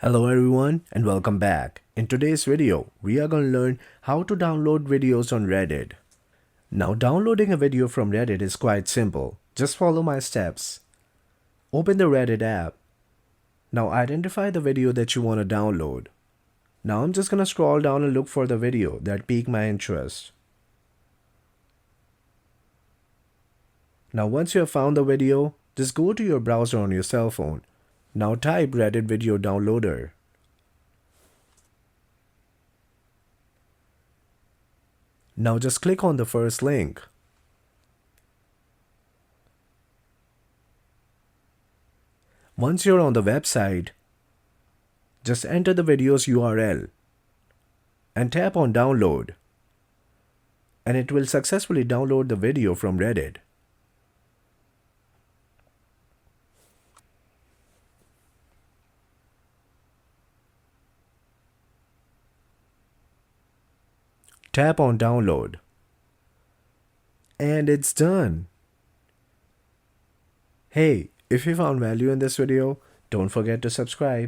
Hello everyone and welcome back. In today's video, we are going to learn how to download videos on Reddit. Now downloading a video from Reddit is quite simple. Just follow my steps. Open the Reddit app. Now identify the video that you want to download. Now I'm just going to scroll down and look for the video that piqued my interest. Now once you have found the video, just go to your browser on your cell phone. Now type Reddit video downloader. Now just click on the first link. Once you're on the website, just enter the video's URL and tap on download, and it will successfully download the video from Reddit. Tap on download, and it's done. Hey, if you found value in this video, don't forget to subscribe.